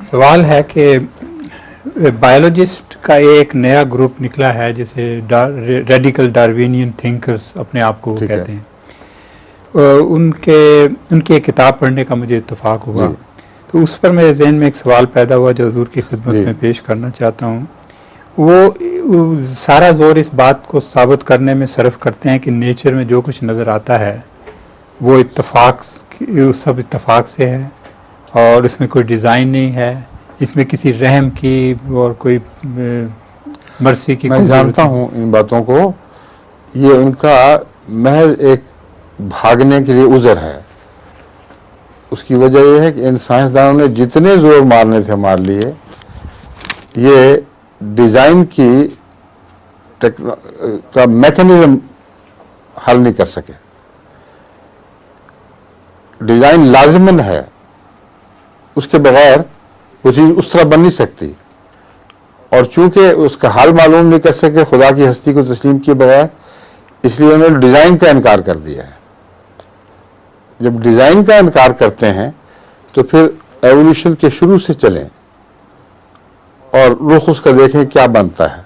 सवाल है कि बायोलॉजिस्ट का एक नया ग्रुप निकला है जिसे रेडिकल डार्विनियन थिंकर्स अपने आप को ठीक कहते है। हैं। उनकी एक किताब पढ़ने का मुझे इत्तेफाक हुआ, जी तो उस पर मेरे जहन में एक सवाल पैदा हुआ जो हुजूर की खिदमत जी में पेश करना चाहता हूँ। वो सारा जोर इस बात को साबित करने में सर्फ करते हैं कि नेचर में जो कुछ नज़र आता है वो सब इत्तेफाक से है और इसमें कोई डिज़ाइन नहीं है, इसमें किसी रहम की और कोई मर्सी की मैं कोई जानता ज़रूरत नहीं। हूँ इन बातों को। ये उनका महज एक भागने के लिए उज़र है। उसकी वजह यह है कि इन साइंसदानों ने जितने जोर मारने थे मार लिए, ये डिज़ाइन की का मैकेनिज्म हल नहीं कर सके। डिज़ाइन लाजिमन है, उसके बगैर वो चीज़ उस तरह बन नहीं सकती। और चूंकि उसका हल मालूम नहीं कर सके खुदा की हस्ती को तस्लीम किए बगैर, इसलिए उन्होंने डिज़ाइन का इनकार कर दिया है। जब डिज़ाइन का इनकार करते हैं तो फिर एवोल्यूशन के शुरू से चलें और रुख उसका देखें क्या बनता है।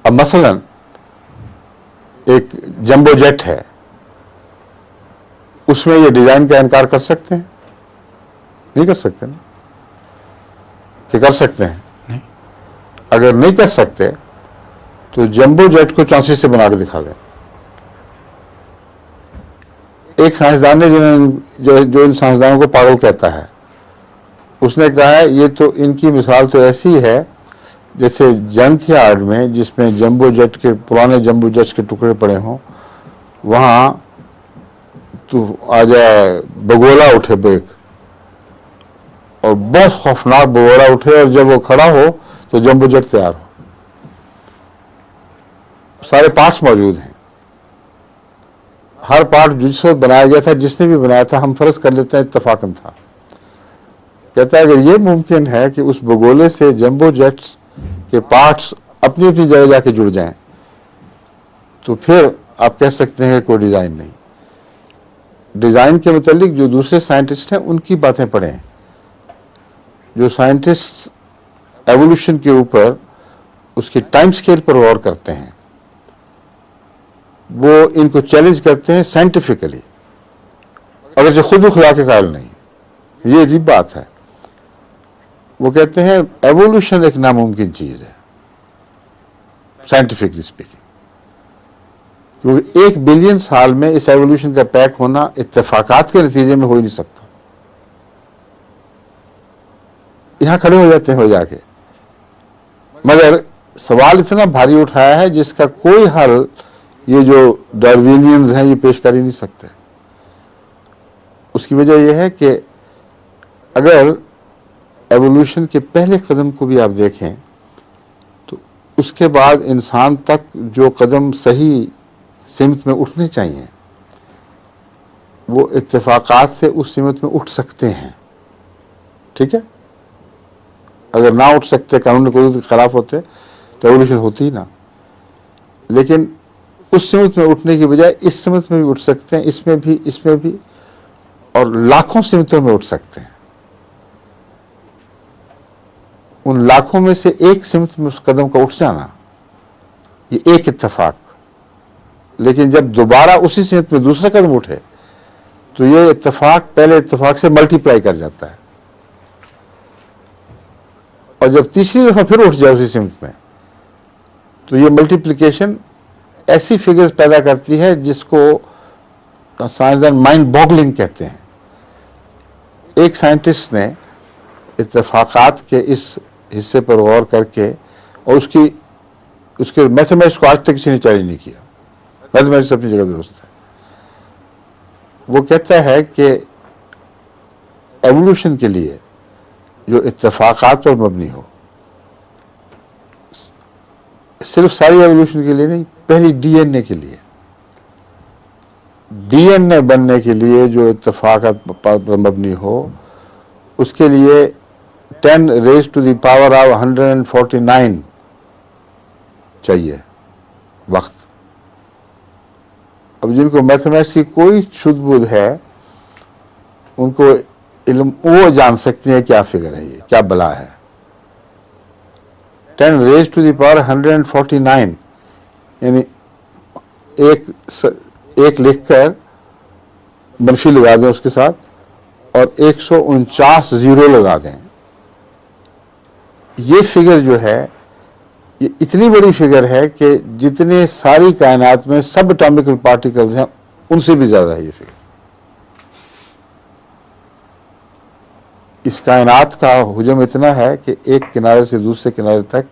अब मसलन एक जंबो जेट है, उसमें ये डिज़ाइन का इनकार कर सकते हैं? नहीं कर सकते ना, कि कर सकते हैं? नहीं। अगर नहीं कर सकते तो जंबो जेट को चांसी से बना के दिखा दें। एक साइंसदान ने जो इन साइंसदानों को पागल कहता है, उसने कहा है ये तो इनकी मिसाल तो ऐसी है जैसे जंक यार्ड में जिसमें जंबो जेट के पुराने जंबो जेट्स के टुकड़े पड़े हों, वहां तो आ जाए बगोला उठे बेक, और बहुत खौफनाक बगोला उठे, और जब वो खड़ा हो तो जंबो जेट तैयार हो। सारे पार्ट्स मौजूद हैं, हर पार्ट जिस वक्त बनाया गया था, जिसने भी बनाया था, हम फर्ज कर लेते हैं इत्तफाकन था। कहता है अगर ये मुमकिन है कि उस बगोले से जंबो जेट्स के पार्ट्स अपनी अपनी जगह जाके जुड़ जाएं, तो फिर आप कह सकते हैं कि कोई डिज़ाइन नहीं। डिज़ाइन के मुतालिक जो दूसरे साइंटिस्ट हैं उनकी बातें पढ़ें। जो साइंटिस्ट एवोल्यूशन के ऊपर उसके टाइम स्केल पर गौर करते हैं, वो इनको चैलेंज करते हैं साइंटिफिकली, अगर जो खुद भी खुदा के कायल नहीं। ये अजीब बात है। वो कहते हैं एवोल्यूशन एक नामुमकिन चीज़ है साइंटिफिकली स्पीकिंग, क्योंकि 1 बिलियन साल में इस एवोल्यूशन का पैक होना इत्तेफाकात के नतीजे में हो ही नहीं सकता। यहां खड़े हो जाते हैं हो जाके, मगर सवाल इतना भारी उठाया है जिसका कोई हल ये जो डार्विनियंस हैं ये पेश कर ही नहीं सकते। उसकी वजह यह है कि अगर एवोल्यूशन के पहले कदम को भी आप देखें तो उसके बाद इंसान तक जो कदम सही सिमत में उठने चाहिए वो इत्तेफाकात से उस सिमत में उठ सकते हैं। ठीक है, अगर ना उठ सकते, कानून कुदरत के खिलाफ होते तो एवोल्यूशन होती ही ना। लेकिन उस सिमत में उठने की बजाय इस सिमत में भी उठ सकते हैं, इसमें भी और लाखों सिमतों में उठ सकते हैं। उन लाखों में से एक सिमत में उस कदम का उठ जाना ये एक इत्तेफाक, लेकिन जब दोबारा उसी सिमत में दूसरा कदम उठे तो ये इत्तेफाक पहले इत्तेफाक से मल्टीप्लाई कर जाता है, और जब तीसरी दफा फिर उठ जाए उसी सिमत में तो ये मल्टीप्लिकेशन ऐसी फिगर्स पैदा करती है जिसको साइंसदान माइंड बॉगलिंग कहते हैं। एक साइंटिस्ट ने इत्तेफाकात के इस हिस्से पर गौर करके और उसके मैथमेटिक्स को आज तक किसी ने चैलेंज नहीं किया। मैथमेटिक्स अपनी जगह दुरुस्त है। वो कहता है कि एवोल्यूशन के लिए जो इत्तेफाकात पर मबनी हो, सिर्फ सारी एवोल्यूशन के लिए नहीं, पहली डीएनए के लिए, डीएनए बनने के लिए जो इत्तेफाकात पर मबनी हो, उसके लिए 10 raise to the power of 149 चाहिए वक्त। अब जिनको मैथमेटिक्स की कोई शुद्ध बुद्ध है उनको इल्म वो जान सकते हैं क्या फिगर है, ये क्या बला है। 10 रेज टू द पावर 149, यानी एक लिखकर मनफी लगा दें उसके साथ और 149 जीरो लगा दें। ये फिगर जो है ये इतनी बड़ी फिगर है कि जितने सारी कायनात में सब एटॉमिकल पार्टिकल्स हैं उनसे भी ज्यादा है ये फिगर। इस कायनात का हुजम इतना है कि एक किनारे से दूसरे किनारे तक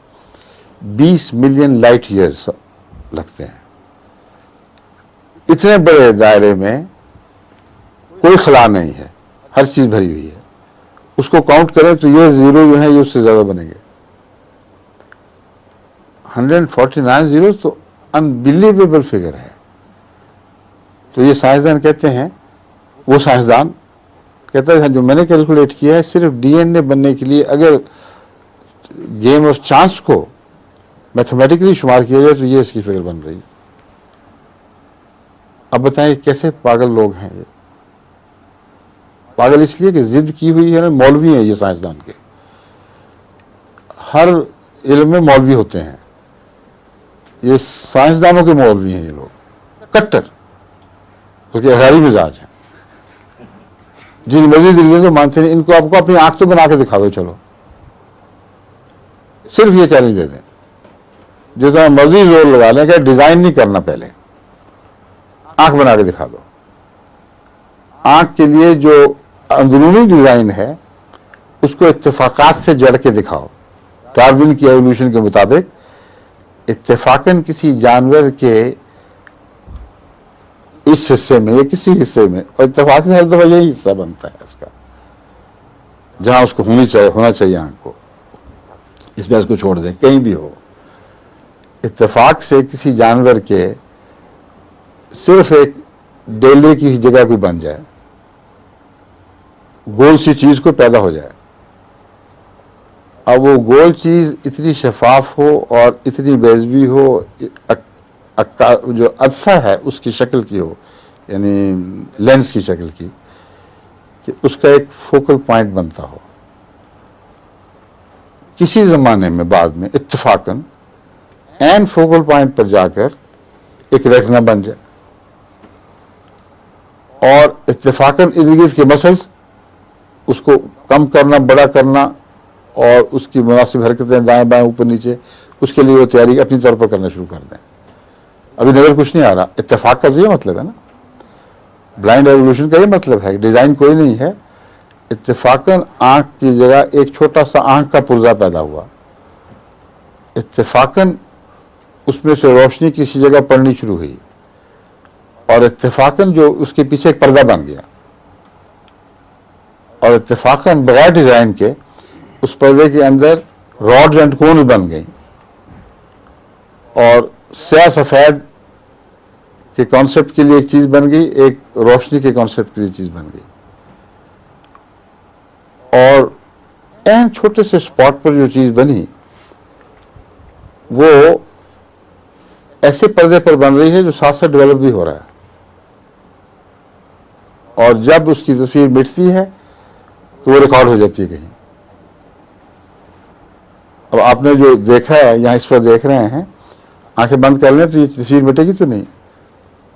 20 मिलियन लाइट ईयर्स लगते हैं। इतने बड़े दायरे में कोई खला नहीं है, हर चीज भरी हुई है। उसको काउंट करें तो ये जीरो जो है ये उससे ज्यादा बनेंगे। 149 जीरो तो अनबिलीवेबल फिगर है। तो ये साइंसदान कहते हैं, वो साइंसदान कहता है जो मैंने कैलकुलेट किया है सिर्फ डीएनए बनने के लिए अगर गेम ऑफ चांस को मैथमेटिकली शुमार किया जाए तो ये इसकी फिगर बन रही है। अब बताएं कैसे पागल लोग हैं ये। पागल इसलिए कि जिद की हुई है ना, मौलवी हैं ये साइंसदान के, हर इल्म में मौलवी होते हैं। ये साइंसदानों के मौलवी हैं ये लोग, कट्टर, उसके हजारी मिजाज हैं। जिस मर्जी दिल तो मानते नहीं। इनको आपको अपनी आंख तो बना के दिखा दो, चलो सिर्फ ये चैलेंज दे दें, जितना मर्जी जोर लगा लें कि डिजाइन नहीं करना, पहले आंख बना के दिखा दो। आंख के लिए जो अंदरूनी डिजाइन है उसको इत्तेफाकात से जड़ के दिखाओ। डार्विन की एवोल्यूशन के मुताबिक इत्तेफाकन किसी जानवर के इस हिस्से में या किसी हिस्से में, और इत्तेफाक से हर दफा यही हिस्सा बनता है उसका जहां उसको होना चाहिए आंख को, इसमें उसको छोड़ दें कहीं भी हो। इत्तेफाक से किसी जानवर के सिर्फ एक डेले की जगह कोई बन जाए, गोल सी चीज को पैदा हो जाए। अब वो गोल चीज इतनी शफाफ हो और इतनी बेजबी हो, जो अदसा है उसकी शक्ल की हो, यानी लेंस की शक्ल की, कि उसका एक फोकल पॉइंट बनता हो। किसी जमाने में बाद में इत्तेफाकन एंड फोकल पॉइंट पर जाकर एक रेटिना बन जाए और इत्तेफाकन इर्द गिर्द के मसल्स उसको कम करना, बड़ा करना और उसकी मुनासिब हरकतें दाएं बाएं ऊपर नीचे, उसके लिए वो तैयारी अपनी तौर पर करना शुरू कर दें। अभी नजर कुछ नहीं आ रहा। इत्तेफाक का तो ये मतलब है ना, ब्लाइंड एवोल्यूशन का ये मतलब है, डिजाइन कोई नहीं है। इत्तेफाकन आंख की जगह एक छोटा सा आंख का पुर्जा पैदा हुआ, इत्तेफाकन उसमें से रोशनी किसी जगह पड़नी शुरू हुई और इत्तेफाकन जो उसके पीछे एक पर्दा बन गया और इत्तेफाकन बगैर डिजाइन के उस पर्दे के अंदर रॉड्स एंड कोन बन गई और स्याह सफेद के कॉन्सेप्ट के लिए एक चीज बन गई, एक रोशनी के कॉन्सेप्ट के लिए चीज बन गई। और एन छोटे से स्पॉट पर जो चीज बनी वो ऐसे पर्दे पर बन रही है जो साथ साथ डेवलप भी हो रहा है। और जब उसकी तस्वीर मिटती है तो वो रिकॉर्ड हो जाती है कहीं। अब आपने जो देखा है यहां इस पर देख रहे हैं, आंखें बंद कर लें तो ये तस्वीर मिटेगी तो नहीं।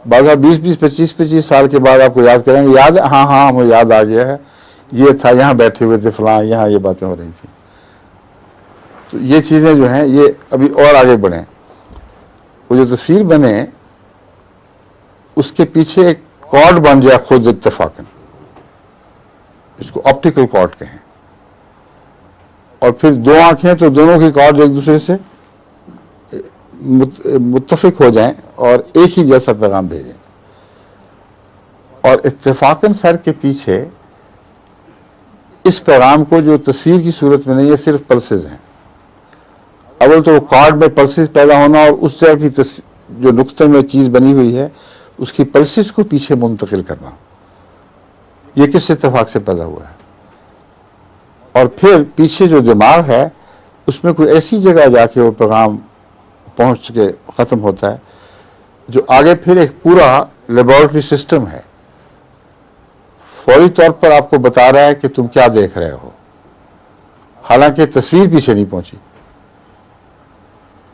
बाद 20-20, 25-25 साल के बाद आपको याद करेंगे, याद है, हाँ हाँ हमें याद आ गया है, ये था, यहाँ बैठे हुए थे फलां, यहाँ ये बातें हो रही थी। तो ये चीजें जो हैं ये अभी और आगे बढ़े। वो जो तस्वीर बने उसके पीछे एक कॉर्ड बन जाए खुद इत्तेफाकन, इसको ऑप्टिकल कॉर्ड कहें। और फिर दो आंखें तो दोनों की कॉर्ड एक दूसरे से मुत्तफिक हो जाएं और एक ही जैसा पैगाम भेजें। और इत्तेफाकन सर के पीछे इस पैगाम को जो तस्वीर की सूरत में नहीं है, सिर्फ पल्सेस हैं। अव्वल तो कॉर्ड में पल्सेस पैदा होना और उस जगह की जो नुक्ते में चीज बनी हुई है उसकी पल्सेस को पीछे मुंतकिल करना, ये किस इत्तेफाक से पैदा हुआ है। और फिर पीछे जो दिमाग है उसमें कोई ऐसी जगह जाके वो पैगाम पहुंच के खत्म होता है जो आगे फिर एक पूरा लेबोरेटरी सिस्टम है, फौरी तौर पर आपको बता रहा है कि तुम क्या देख रहे हो, हालांकि तस्वीर पीछे नहीं पहुंची।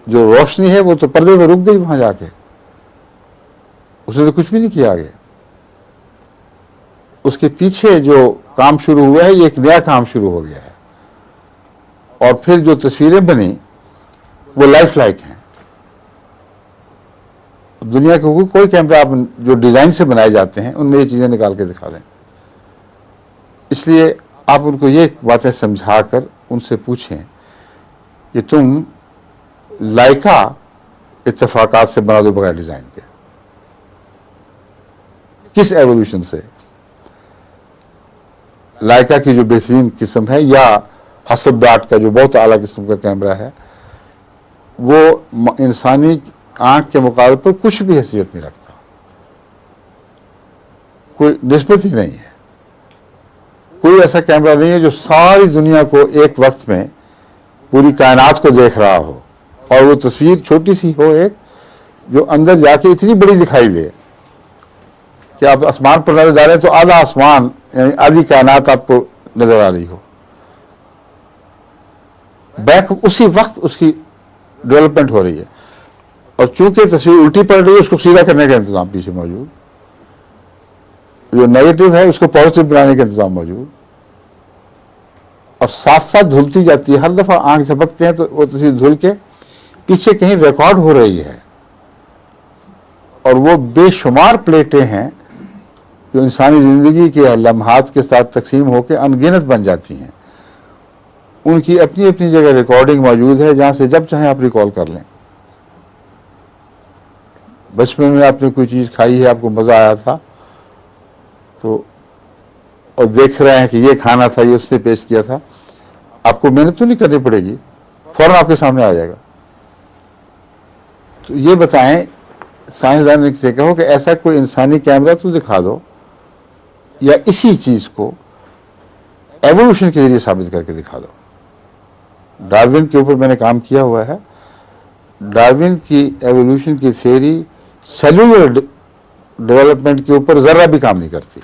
जो रोशनी है वो तो पर्दे में रुक गई वहां जाके, उसने तो कुछ भी नहीं किया आगे। उसके पीछे जो काम शुरू हुआ है ये एक नया काम शुरू हो गया है, और फिर जो तस्वीरें बनी वो लाइफ लाइक हैं। दुनिया के कोई कैमरा आप जो डिजाइन से बनाए जाते हैं उनमें ये चीजें निकाल के दिखा दें। इसलिए आप उनको ये बातें समझाकर उनसे पूछें कि तुम लाइका इत्तेफाकात से बना दो बगैर डिजाइन के, किस एवोल्यूशन से? लाइका की जो बेहतरीन किस्म है या हसबडाट का जो बहुत आला किस्म का कैमरा है, वो इंसानी आंख के मुकाबले पर कुछ भी हैसियत नहीं रखता, कोई निस्बत ही नहीं है। कोई ऐसा कैमरा नहीं है जो सारी दुनिया को एक वक्त में पूरी कायनात को देख रहा हो और वो तस्वीर छोटी सी हो एक, जो अंदर जाके इतनी बड़ी दिखाई दे कि आप आसमान पर नजर जा रहे हैं तो आधा आसमान यानी आधी कायनात आपको नजर आ रही हो। बैक उसी वक्त उसकी डेवलपमेंट हो रही है, और चूंकि तस्वीर उल्टी पड़ रही है उसको सीधा करने का इंतजाम पीछे मौजूद, जो नेगेटिव है उसको पॉजिटिव बनाने का इंतजाम मौजूद, और साथ साथ धुलती जाती है। हर दफा आंख झपकते हैं तो वो तस्वीर धुल के पीछे कहीं रिकॉर्ड हो रही है, और वो बेशुमार प्लेटें हैं जो इंसानी जिंदगी के लम्हात के साथ तकसीम होकर अनगिनत बन जाती हैं। उनकी अपनी अपनी जगह रिकॉर्डिंग मौजूद है जहां से जब चाहें आप रिकॉल कर लें। बचपन में आपने कोई चीज खाई है, आपको मजा आया था, तो और देख रहे हैं कि ये खाना था, ये उसने पेश किया था, आपको मेहनत तो नहीं करनी पड़ेगी, फौरन आपके सामने आ जाएगा। तो ये बताएं, साइंसदान से कहो कि ऐसा कोई इंसानी कैमरा तो दिखा दो, या इसी चीज को एवोल्यूशन के जरिए साबित करके दिखा दो। डार्विन के ऊपर मैंने काम किया हुआ है। डार्विन की एवोल्यूशन की थियरी सेलुलर डेवलपमेंट के ऊपर जरा भी काम नहीं करती,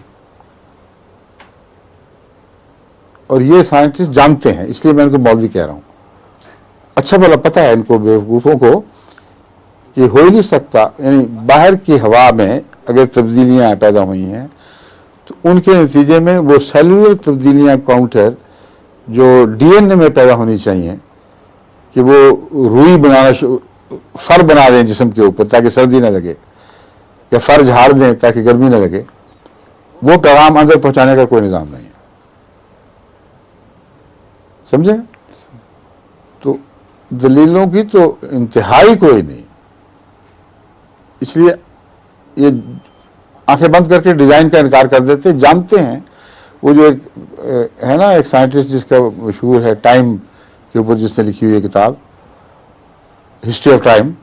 और ये साइंटिस्ट जानते हैं, इसलिए मैं इनको मौलवी कह रहा हूं। अच्छा भला पता है इनको बेवकूफों को कि हो ही नहीं सकता, यानी बाहर की हवा में अगर तब्दीलियां पैदा हुई हैं तो उनके नतीजे में वो सेलुलर तब्दीलियां काउंटर जो डीएनए में पैदा होनी चाहिए कि वो रुई बनाना, फर बना दें जिस्म के ऊपर ताकि सर्दी ना लगे, या फर झाड़ दें ताकि गर्मी ना लगे, वो पैगाम अंदर पहुंचाने का कोई निजाम नहीं है। समझे? तो दलीलों की तो इंतहाई कोई नहीं, इसलिए ये आंखें बंद करके डिजाइन का इनकार कर देते। जानते हैं वो जो एक है ना, एक साइंटिस्ट जिसका मशहूर है टाइम के ऊपर जिसने लिखी हुई है किताब हिस्ट्री ऑफ टाइम,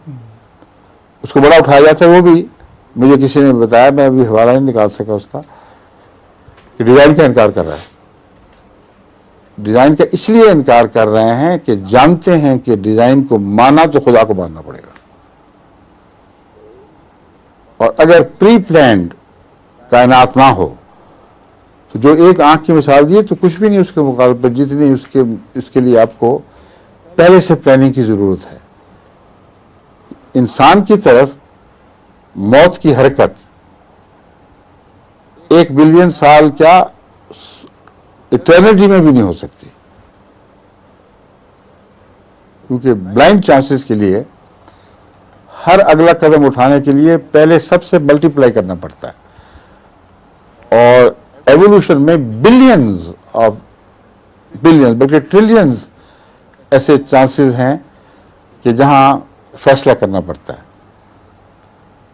उसको बड़ा उठाया जाता है। वो भी मुझे किसी ने बताया, मैं अभी हवाला नहीं निकाल सका उसका, कि डिजाइन का इनकार कर रहा है। डिजाइन का इसलिए इनकार कर रहे हैं कि जानते हैं कि डिजाइन को माना तो खुदा को मानना पड़ेगा, और अगर प्री प्लान्ड कायनात ना हो तो जो एक आंख की मिसाल दी तो कुछ भी नहीं उसके मुकाबले पर, जितनी उसके लिए आपको पहले से प्लानिंग की जरूरत है। इंसान की तरफ मौत की हरकत 1 बिलियन साल क्या इटर्निटी में भी नहीं हो सकती, क्योंकि ब्लाइंड चांसेस के लिए हर अगला कदम उठाने के लिए पहले सबसे मल्टीप्लाई करना पड़ता है, और एवोल्यूशन में बिलियंस बल्कि ट्रिलियंस ऐसे चांसेस हैं कि जहां फैसला करना पड़ता है।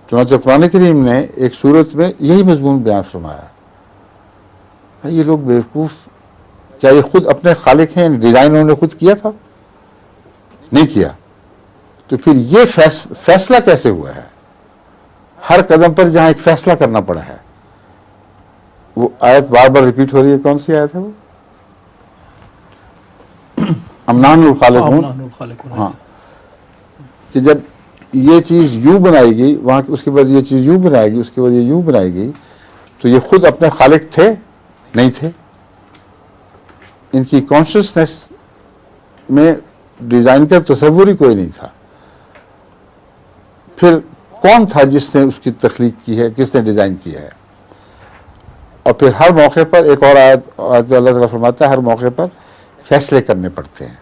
चुनांचे कुरान करीम ने एक सूरत में यही मजमून बयान फरमाया। भाई ये लोग बेवकूफ, क्या ये खुद अपने खालिक हैं? डिजाइन उन्होंने खुद किया था? नहीं किया, तो फिर ये फैसला कैसे हुआ है? हर कदम पर जहां एक फैसला करना पड़ा है। वो आयत बार बार रिपीट हो रही है, कौन सी आयत है वो? अमनानुल खालिकून। हाँ, कि जब ये चीज यूं बनाएगी वहां, उसके बाद ये चीज यूं बनाएगी, उसके बाद ये यूं बनाएगी, तो ये खुद अपने खालिक थे? नहीं थे, इनकी कॉन्शियसनेस में डिजाइन का तस्वुर ही कोई नहीं था। फिर कौन था जिसने उसकी तख्लीक की है, किसने डिजाइन किया है? और फिर हर मौके पर एक और आयत अल्लाह ताला फरमाता है, हर मौके पर फैसले करने पड़ते हैं।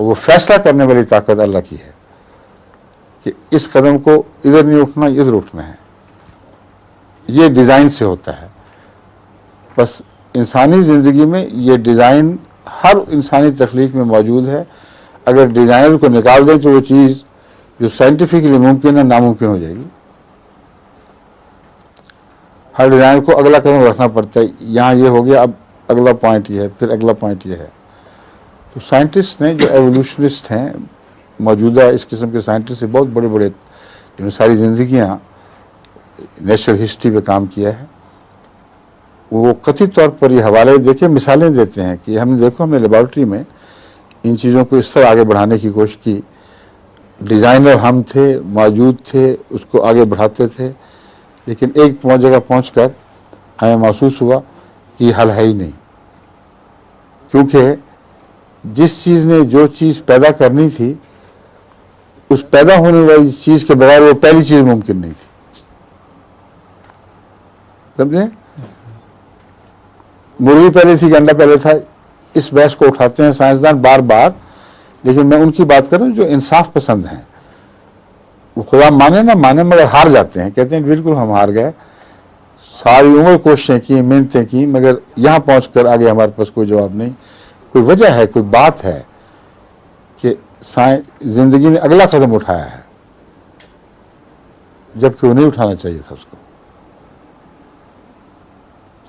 वो फैसला करने वाली ताकत अल्लाह की है कि इस कदम को इधर नहीं उठना, इधर उठना है। ये डिजाइन से होता है। बस इंसानी जिंदगी में ये डिजाइन हर इंसानी तख्लीक में मौजूद है। अगर डिजाइनर को निकाल दें तो वो चीज जो साइंटिफिकली मुमकिन है नामुमकिन हो जाएगी। हर डिजाइनर को अगला कदम रखना पड़ता है। यहाँ ये हो गया, अब अगला पॉइंट ये है, फिर अगला पॉइंट ये है। तो साइंटिस्ट ने, जो एवोल्यूशनिस्ट हैं, मौजूदा इस किस्म के साइंटिस्ट से बहुत बड़े बड़े जिन्होंने सारी जिंदगियाँ नेचुरल हिस्ट्री पे काम किया है, वो कथित तौर पर ये हवाले देके मिसालें देते हैं कि हमने देखो, हमने लेबॉर्ट्री में इन चीज़ों को इस तरह आगे बढ़ाने की कोशिश की। डिज़ाइनर हम थे, मौजूद थे, उसको आगे बढ़ाते थे, लेकिन एक जगह पहुंचकर हमें महसूस हुआ कि हल है ही नहीं, क्योंकि जिस चीज़ ने जो चीज़ पैदा करनी थी, उस पैदा होने वाली चीज़ के बगैर वो पहली चीज़ मुमकिन नहीं थी। समझे? मुर्गी पहले थी कि अंडा पहले था? इस बहस को उठाते हैं साइंसदान बार बार, लेकिन मैं उनकी बात कर रहा हूँ जो इंसाफ पसंद हैं। वो खुदा माने ना माने मगर हार जाते हैं, कहते हैं बिल्कुल हम हार गए, सारी उम्र कोशिशें की, मेहनतें की, मगर यहाँ पहुंचकर आगे हमारे पास कोई जवाब नहीं। कोई वजह है, कोई बात है कि जिंदगी ने अगला कदम उठाया है जबकि वो नहीं उठाना चाहिए था उसको।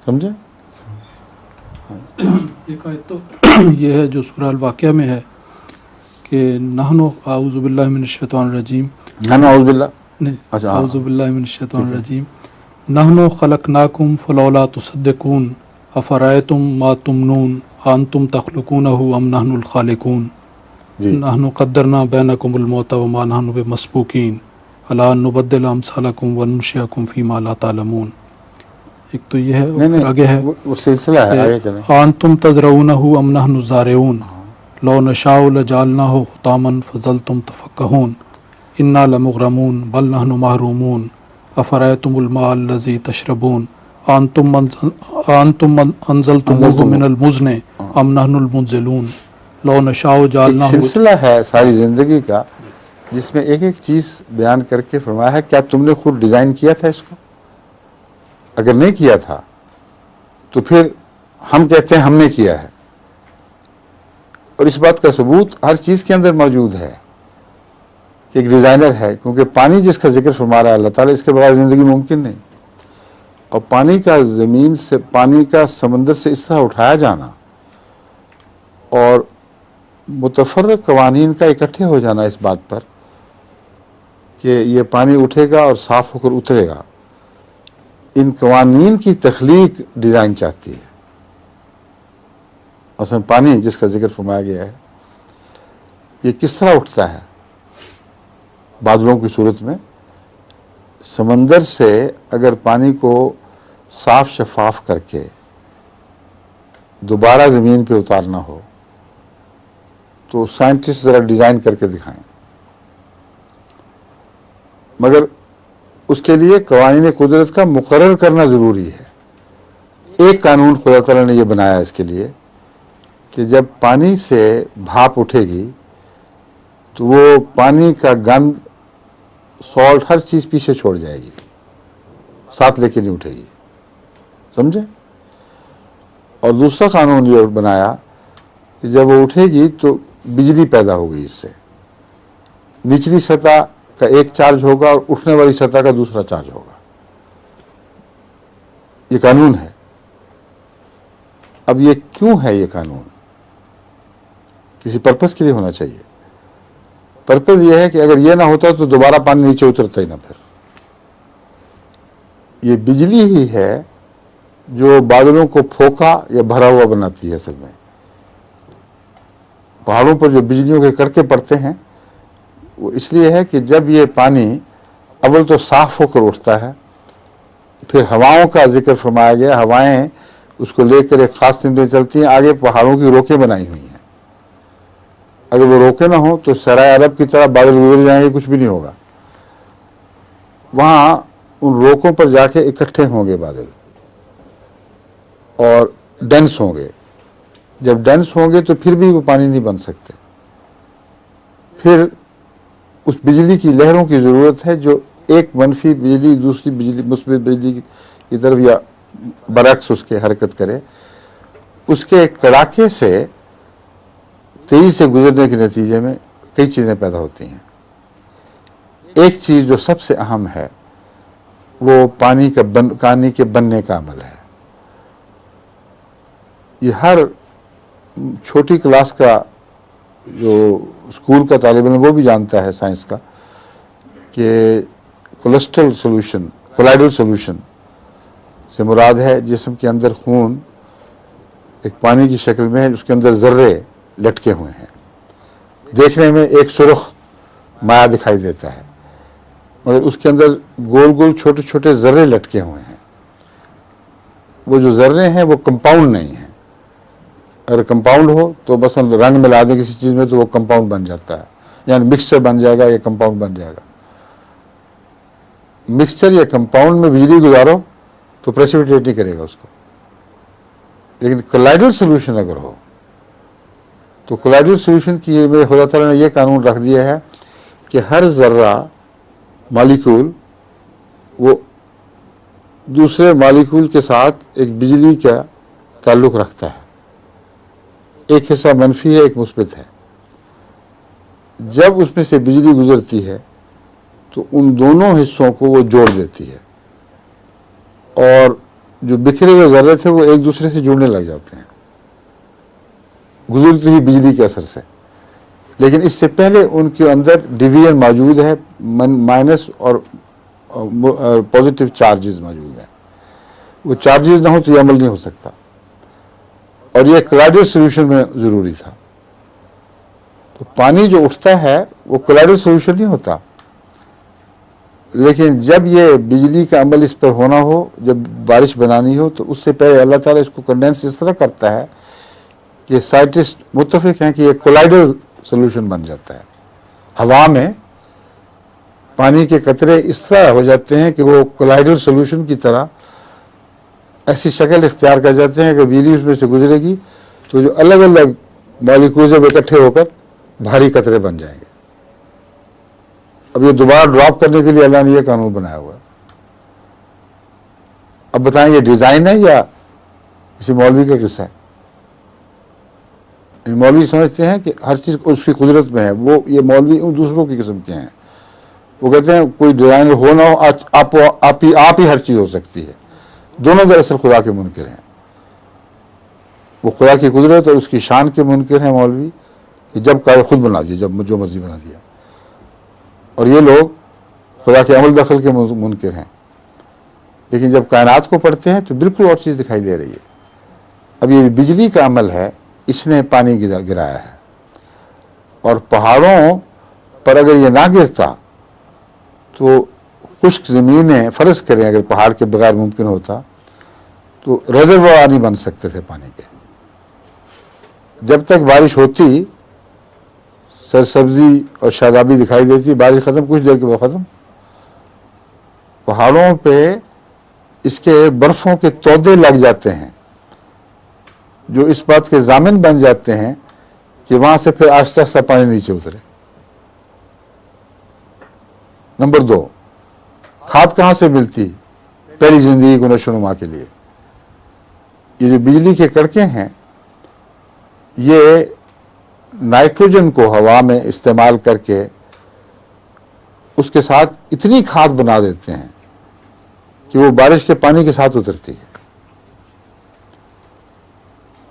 समझे? एक आयत तो ये है जो सूरह अल-वाक़िया में है कि नहनु आऊज़ु बिल्लाहि मिनश शैतानिर रजीम, नहनु आऊज़ु बिल्लाह, नहीं अच्छा, आऊज़ु बिल्लाहि मिनश शैतानिर रजीम, नहनु खलक़नाकुम फलौला तुसद्दिक़ून अफ़रअयतुम मा तुमनून अंतुम तख़लुक़ूनहु अम नहनुल ख़ालिक़ून नहनु क़द्दरना बैनकुमुल मौत व मा नहनु बिमस्बूकीन अला अन नुबद्दिल अम्सालकुम व नुनश्शिअकुम फ़ीमा ला तालमून। एक तो ये है, और फिर आगे है वो सिलसिला है, आगे चलें। अंतुम तज़रऊनहु अम नहनु ज़ारिऊन लौ नशाउ लजालनाहु हुतामन फज़लतुम तफ़क्कहून इन्ना लमुग़रमून बल नहनु महरूमून अफ़रअयतुमुल मा अल्लज़ी तशरबून अंतुम अंज़लतुमूहु मिनल मुज़्नि अम नहनुल मुनज़िलून लौ नशाउ जालनाहु। सिलसिला है सारी जिंदगी का, जिसमें एक एक चीज बयान करके फरमाया है, क्या तुमने खुद डिजाइन किया था इसको? अगर नहीं किया था तो फिर हम कहते हैं हमने किया है, और इस बात का सबूत हर चीज के अंदर मौजूद है कि एक डिजाइनर है। क्योंकि पानी जिसका जिक्र फरमा रहा है अल्लाह ताला, इसके बगैर जिंदगी मुमकिन नहीं। और पानी का जमीन से, पानी का समंदर से इस तरह उठाया जाना और मुतफर्रिक़ कवानीन का इकट्ठे हो जाना इस बात पर कि ये पानी उठेगा और साफ होकर उतरेगा, इन कवानीन की तख्लीक डिजाइन चाहती है। असल पानी जिसका जिक्र फरमाया गया है, ये किस तरह उठता है? बादलों की सूरत में। समंदर से अगर पानी को साफ शफाफ करके दोबारा ज़मीन पे उतारना हो तो साइंटिस्ट ज़रा डिज़ाइन करके दिखाएं, मगर उसके लिए कवानीन कुदरत का मुकर्रर करना ज़रूरी है। एक कानून खुदा ताला ने यह बनाया इसके लिए कि जब पानी से भाप उठेगी तो वो पानी का गंध, सॉल्ट, हर चीज़ पीछे छोड़ जाएगी, साथ लेके नहीं उठेगी। समझे? और दूसरा कानून ये बनाया कि जब वो उठेगी तो बिजली पैदा होगी इससे। निचली सतह का एक चार्ज होगा और उठने वाली सतह का दूसरा चार्ज होगा। ये कानून है। अब ये क्यों है? ये कानून किसी पर्पस के लिए होना चाहिए। पर्पस ये है कि अगर ये ना होता तो दोबारा पानी नीचे उतरता ही ना। फिर ये बिजली ही है जो बादलों को फोका या भरा हुआ बनाती है। असल में पहाड़ों पर जो बिजलियों के कड़के पड़ते हैं वो इसलिए है कि जब ये पानी अव्वल तो साफ होकर उठता है, फिर हवाओं का जिक्र फरमाया गया। हवाएं उसको लेकर एक खास सिमतें चलती हैं, आगे पहाड़ों की रोकें बनाई हुई हैं। अगर वो रोके ना हो तो सराय अरब की तरह बादल गुजर जाएंगे, कुछ भी नहीं होगा। वहां उन रोकों पर जाके इकट्ठे होंगे बादल और डेंस होंगे। जब डेंस होंगे तो फिर भी वो पानी नहीं बन सकते। फिर उस बिजली की लहरों की ज़रूरत है जो एक मनफी बिजली दूसरी बिजली मुस्बित बिजली की तरफ या बरक्स उसके हरकत करे। उसके कड़ाके से तेजी से गुजरने के नतीजे में कई चीज़ें पैदा होती हैं। एक चीज़ जो सबसे अहम है वो पानी के बनने का अमल है। ये हर छोटी क्लास का जो स्कूल का तालिब इल्म वो भी जानता है साइंस का कि कोलेस्ट्रॉल सोल्यूशन, कोलाइडल सोल्यूशन से मुराद है जिस्म के अंदर खून एक पानी की शक्ल में है, उसके अंदर जर्रे लटके हुए हैं। देखने में एक सुर्ख माया दिखाई देता है मगर उसके अंदर गोल गोल छोटे छोटे जर्रे लटके हुए हैं। वो जो जर्रे हैं वो कंपाउंड नहीं है। अगर कंपाउंड हो तो बस हम रंग मिला दें किसी चीज़ में तो वो कंपाउंड बन जाता है, यानी मिक्सचर बन जाएगा या कंपाउंड बन जाएगा। मिक्सचर या कंपाउंड में बिजली गुजारो तो प्रेसिपिटेट नहीं करेगा उसको। लेकिन कोलाइडल सोल्यूशन अगर हो तो कोलाइडल सोल्यूशन की में खुदा ताला ने यह कानून रख दिया है कि हर जर्रा मालिक्यूल वो दूसरे मालिक्यूल के साथ एक बिजली का ताल्लुक़ रखता है। एक हिस्सा मनफी है, एक मुस्बित है। जब उसमें से बिजली गुजरती है तो उन दोनों हिस्सों को वो जोड़ देती है और जो बिखरे हुए जर्रे थे वो एक दूसरे से जुड़ने लग जाते हैं गुजरती हुई बिजली के असर से। लेकिन इससे पहले उनके अंदर डिवीजन मौजूद है, माइनस और पॉजिटिव चार्जेस मौजूद हैं। वो चार्जेस ना हो तो ये अमल नहीं हो सकता और ये कोलाइडल सोल्यूशन में ज़रूरी था। तो पानी जो उठता है वो कोलाइडल सोल्यूशन नहीं होता। लेकिन जब ये बिजली का अमल इस पर होना हो, जब बारिश बनानी हो, तो उससे पहले अल्लाह ताला इसको कंडेंस इस तरह करता है कि साइंटिस्ट मुत्तफिक हैं कि ये कोलाइडल सोल्यूशन बन जाता है। हवा में पानी के कतरे इस तरह हो जाते हैं कि वो कोलाइडल सोल्यूशन की तरह ऐसी शक्ल इख्तियार कर जाते हैं कि बिजली उसमें से गुजरेगी तो जो अलग अलग मॉलिक्यूल जब इकट्ठे होकर भारी कतरे बन जाएंगे। अब ये दोबारा ड्रॉप करने के लिए अल्लाह ने यह कानून बनाया हुआ है। अब बताएं ये डिजाइन है या किसी मौलवी का किस्सा है? मौलवी समझते हैं कि हर चीज उसकी कुदरत में है। वो ये मौलवी उन दूसरों की किस्म के हैं। वो कहते हैं कोई डिजाइन हो ना हो, आप ही हर चीज हो सकती है। दोनों दरअसल खुदा के मुनकिर हैं। वो खुदा की कुदरत और उसकी शान के मुनकिर हैं मौलवी कि जब कहा खुद बना दिया, जब जो मर्जी बना दिया। और ये लोग खुदा के अमल दखल के मुनकिर हैं। लेकिन जब कायनात को पढ़ते हैं तो बिल्कुल और चीज़ दिखाई दे रही है। अब ये बिजली का अमल है, इसने पानी गिराया है और पहाड़ों पर अगर ये ना गिरता तो खुश्क ज़मीनें, फ़र्ज़ करें अगर पहाड़ के बगैर मुमकिन होता तो रिजर्वोयर नहीं बन सकते थे पानी के। जब तक बारिश होती सरसब्जी और शादाबी दिखाई देती, बारिश ख़त्म, कुछ देर के बाद ख़त्म। पहाड़ों पे इसके बर्फ़ों के तौदे लग जाते हैं जो इस बात के ज़ामिन बन जाते हैं कि वहाँ से फिर आहिस्ता आहिस्ता पानी नीचे उतरे। नंबर 2, खाद कहाँ से मिलती? पहली ज़िंदगी को नशोनुमा के लिए ये जो बिजली के कड़के हैं ये नाइट्रोजन को हवा में इस्तेमाल करके उसके साथ इतनी खाद बना देते हैं कि वो बारिश के पानी के साथ उतरती है।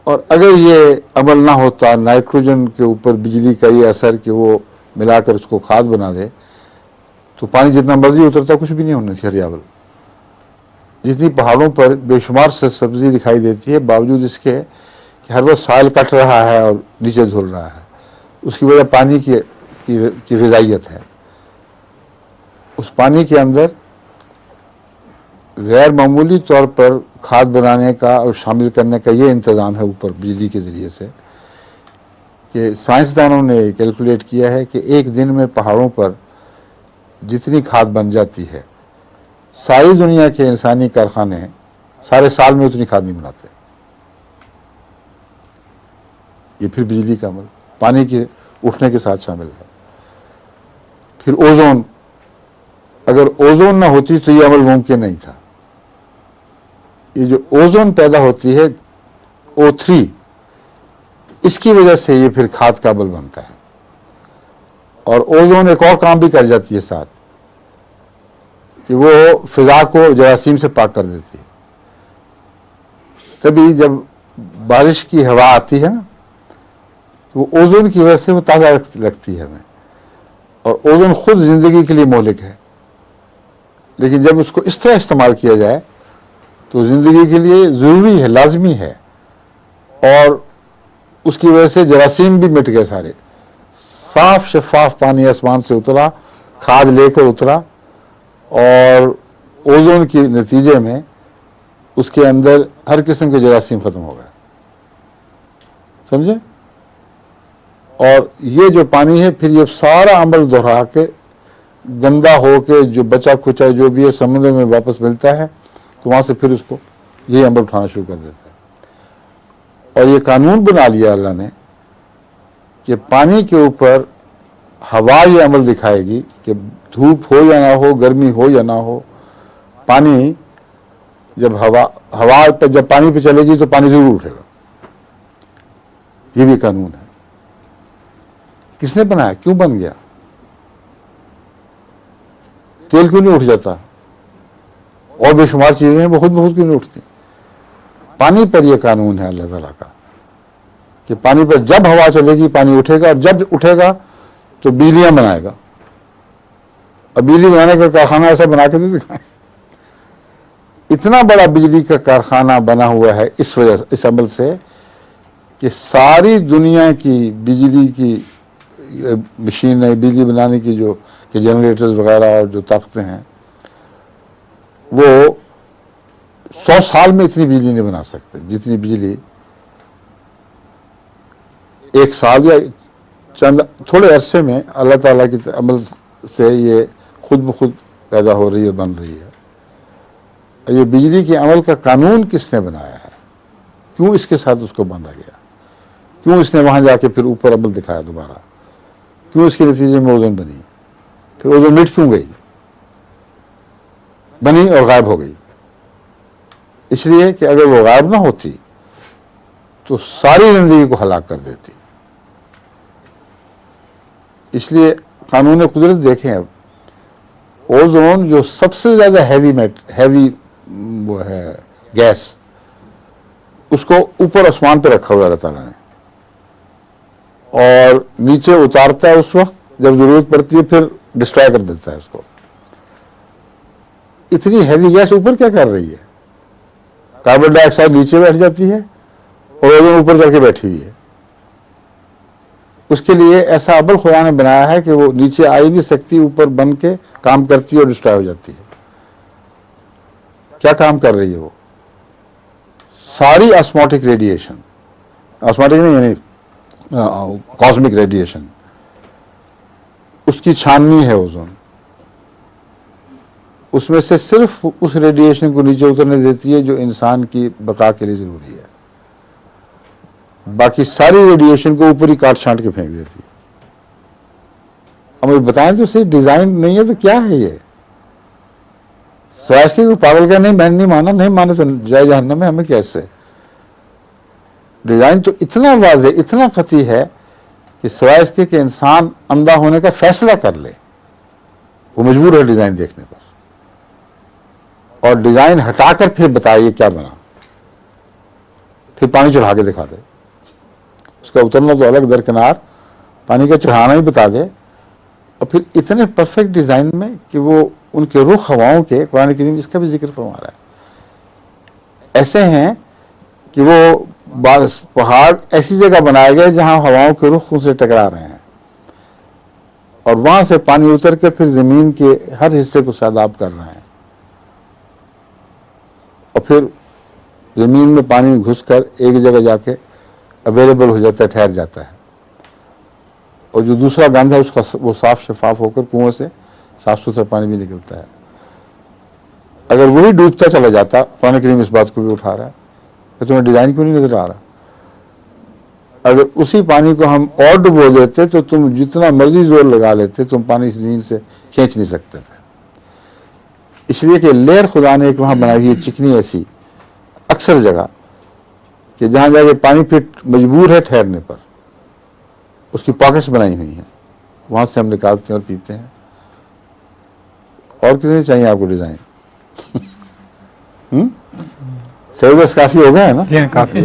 और अगर ये अमल ना होता, नाइट्रोजन के ऊपर बिजली का ये असर कि वो मिलाकर उसको खाद बना दे, तो पानी जितना मर्जी उतरता कुछ भी नहीं होना चाहिए। हरियावल जितनी पहाड़ों पर बेशुमार सब्जी दिखाई देती है, बावजूद इसके कि हर वक्त साइल कट रहा है और नीचे धुल रहा है, उसकी वजह पानी की ग़िज़ाइयत है। उस पानी के अंदर गैर मामूली तौर पर खाद बनाने का और शामिल करने का ये इंतज़ाम है ऊपर बिजली के ज़रिए से कि साइंसदानों ने कैलकुलेट किया है कि एक दिन में पहाड़ों पर जितनी खाद बन जाती है, सारी दुनिया के इंसानी कारखाने सारे साल में उतनी खाद नहीं बनाते। ये फिर बिजली का अमल पानी के उठने के साथ शामिल है। फिर ओजोन, अगर ओजोन ना होती तो ये अमल मुमकिन नहीं था। ये जो ओजोन पैदा होती है O3, इसकी वजह से ये फिर खाद का अमल बनता है। और ओजोन एक और काम भी कर जाती है साथ कि वो फिजा को जरासीम से पाक कर देती है। तभी जब बारिश की हवा आती है ना, तो वो ओजोन की वजह से वो ताज़ा लगती है हमें। और ओजोन खुद जिंदगी के लिए मौलिक है, लेकिन जब उसको इस तरह इस्तेमाल किया जाए तो जिंदगी के लिए ज़रूरी है, लाजमी है। और उसकी वजह से जरासीम भी मिट गए सारे। साफ शफाफ पानी आसमान से उतरा, खाद लेकर उतरा, और ओजोन के नतीजे में उसके अंदर हर किस्म के जरासीम खत्म हो गए। समझे? और ये जो पानी है फिर ये सारा अमल दोहरा के गंदा हो के जो बचा खुचा जो भी है समुद्र में वापस मिलता है, तो वहाँ से फिर उसको ये अमल उठाना शुरू कर देता है। और ये कानून बना लिया अल्लाह ने कि पानी के ऊपर हवा ये अमल दिखाएगी कि धूप हो या ना हो, गर्मी हो या ना हो, पानी जब हवा पे जब पानी पे चलेगी तो पानी जरूर उठेगा। ये भी कानून है। किसने बनाया, क्यों बन गया? तेल क्यों नहीं उठ जाता? और बेशुमार चीजें हैं वो खुद बहुत क्यों नहीं उठती? पानी पर यह कानून है अल्लाह ताला का कि पानी पर जब हवा चलेगी पानी उठेगा, और जब उठेगा तो बिजलियां बनाएगा। और बिजली बनाने का कारखाना ऐसा बना के तो दिखाएं। इतना बड़ा बिजली का कारखाना बना हुआ है इस वजह से, इस अमल से कि सारी दुनिया की बिजली की मशीन है, बिजली बनाने की जो कि जनरेटर्स वगैरह और जो ताकतें हैं, वो 100 साल में इतनी बिजली नहीं बना सकते जितनी बिजली एक साल या चंद थोड़े अरसे में अल्लाह ताला के अमल से ये खुद ब खुद पैदा हो रही है, बन रही है। ये बिजली के अमल का कानून किसने बनाया है? क्यों इसके साथ उसको बांधा गया? क्यों इसने वहां जाके फिर ऊपर अमल दिखाया दोबारा? क्यों इसके नतीजे में ओजोन बनी? फिर ओजोन मिट क्यों गई? बनी और गायब हो गई इसलिए कि अगर वो गायब ना होती तो सारी जिंदगी को हलाक कर देती। इसलिए कानून कुदरत देखें, अब ओजोन जो सबसे ज्यादा हैवी वो है गैस, उसको ऊपर आसमान पे रखा हुआ अल्लाह ताला ने, और नीचे उतारता है उस वक्त जब जरूरत पड़ती है, फिर डिस्ट्रॉय कर देता है उसको। इतनी हैवी गैस ऊपर क्या कर रही है? कार्बन डाइऑक्साइड नीचे बैठ जाती है और ओजोन ऊपर जाके बैठी हुई है। उसके लिए ऐसा अमल खुदा ने बनाया है कि वो नीचे आ ही नहीं सकती, ऊपर बन के काम करती है और डिस्ट्रॉय हो जाती है। क्या काम कर रही है वो? सारी ऑस्मोटिक रेडिएशन, ऑस्मोटिक नहीं यानी कॉस्मिक रेडिएशन, उसकी छाननी है ओजोन। उसमें से सिर्फ उस रेडिएशन को नीचे उतरने देती है जो इंसान की बका के लिए जरूरी है। बाकी सारी रेडिएशन को ऊपर ही काट छांट के फेंक देती है। अब मुझे बताएं तो सही, डिजाइन नहीं है तो क्या है ये? स्वैश के पागल का नहीं, मैंने नहीं माना, नहीं माने तो जाए जहन्नम में, हमें कैसे? डिजाइन तो इतना वाज़े, इतना कती है कि स्वैश के इंसान अंधा होने का फैसला कर ले, वो मजबूर है डिजाइन देखने पर, और डिजाइन हटाकर फिर बताइए क्या बना, फिर पानी चढ़ा के दिखा दे। उसका उतरना तो अलग दरकिनार, पानी का चढ़ाना ही बता दे। और फिर इतने परफेक्ट डिजाइन में कि वो उनके रुख हवाओं के, कुरान करीम इसका भी जिक्र फरमा रहा है, ऐसे हैं कि वो पहाड़ ऐसी जगह बनाए गए जहां हवाओं के रुख उनसे टकरा रहे हैं, और वहां से पानी उतर के फिर जमीन के हर हिस्से को सैलाब कर रहे हैं। और फिर ज़मीन में पानी घुसकर एक जगह जाके अवेलेबल हो जाता है, ठहर जाता है, और जो दूसरा गंध है उसका वो साफ शफाफ होकर कुओं से साफ सुथरा पानी भी निकलता है। अगर वही डूबता चला जाता, कुरान करीम इस बात को भी उठा रहा है कि तुम्हें डिजाइन क्यों नहीं नजर आ रहा, अगर उसी पानी को हम और डुबो देते तो तुम जितना मर्जी जोर लगा लेते, तुम पानी जमीन से खींच नहीं सकते थे। इसलिए कि लेयर खुदा ने एक वहां बनाई है चिकनी ऐसी अक्सर जगह कि जहां जाके पानी फिर मजबूर है ठहरने पर, उसकी पॉकेट्स बनाई हुई हैं, वहां से हम निकालते हैं और पीते हैं। और कितनी चाहिए आपको डिजाइन? सही, बस काफी हो गया है ना? काफी।